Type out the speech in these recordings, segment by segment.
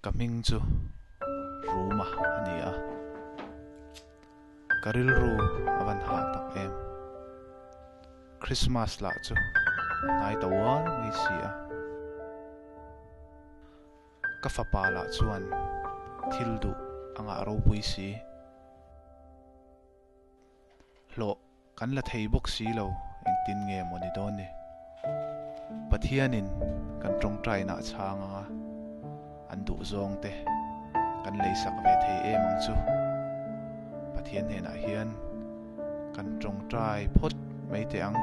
Kaming chu ruma ania karil ru avan ha tak em Christmas la chu nai tawan mi sia ka fa pa la chuan thil du anga ro pui si lo kan la thei bok si lo eng tin nge moni don ni pathianin kan trong trai na changa an du zong te kan lei sak ve thei em ang chu pathian he na hian kan trong trai phot mai te ang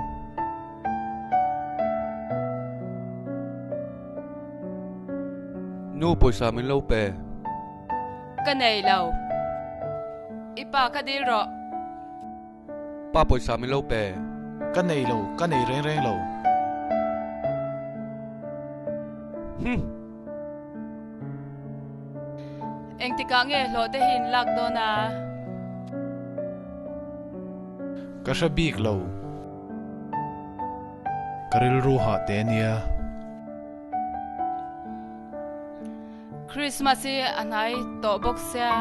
nu poisa min lo pe ka nei lo ipa ka di ro pa poisa min lo pe ka nei reng reng lo eng ti ka nge lo te hin lak do na ka sha bik lo karil ru ha te nia Christmas e anai to box sia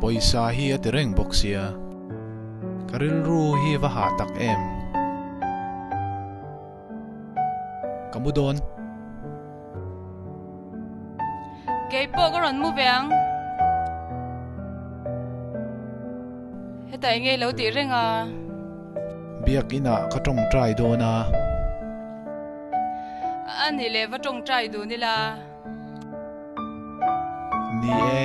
poisa hi ate reng boxia karil ru hi va ha tak em kamudon ke po ko ron mu beng hetai nge lo ti renga biak ina ka tong trai do na ani le va tong trai du ni la ni e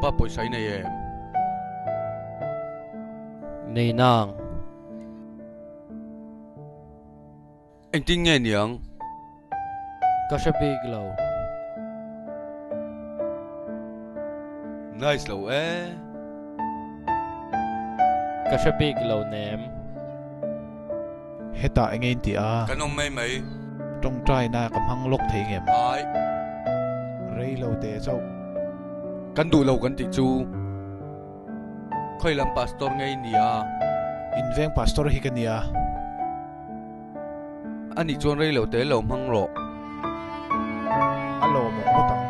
pa poisa nei em nei nang anh tin nghe niang ka sha big lo nice lo e ka sha big lo nem heta engein ti a kanom mai mai tong trai na kam hang lok thei ngem ai rei lo te chau kan du lo kan ti chu khoi lam pastor ngai nia inveng pastor hi kania ani chon rei lo te lo mang ro alo mo motang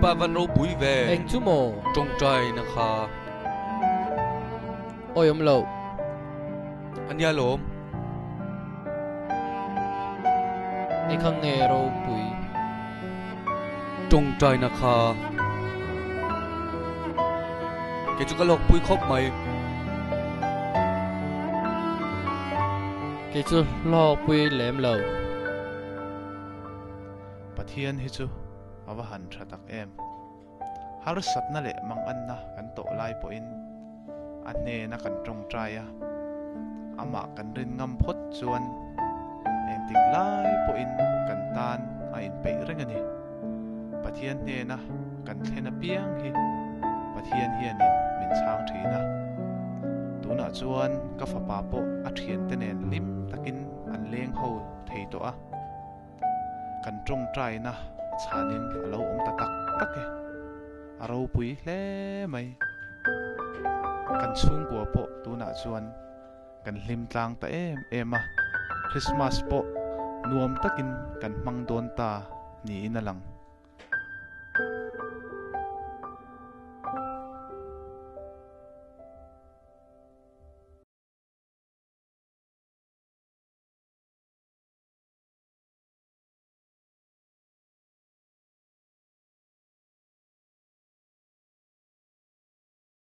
pa van ro bui ve eng chu mo trong trai na kha oyom lo ania lom e khang nge ro pui trong trai na kha ke chu ka lok pui khop mai ke chu lo pui lem lo pathian hi chu awa han tha tak em har sat na le mang an na kan to lai po in an ne na kan tong trai a ama kan rin ngam phot chuan eng tik lai po in kan tan a in pe reng ani pathian ne na kan thlena piang hi pathian hian in min chang thina tuna chuan ka fa pa po a thian te nen lim takin an leng ho thei to a kan tong trai na chanin alo ta tak tak e aro pui hle mai kan chung ko po tuna chuan kan hlim tlang ta em a Christmas po nuam takin kan mang don ta ni in alang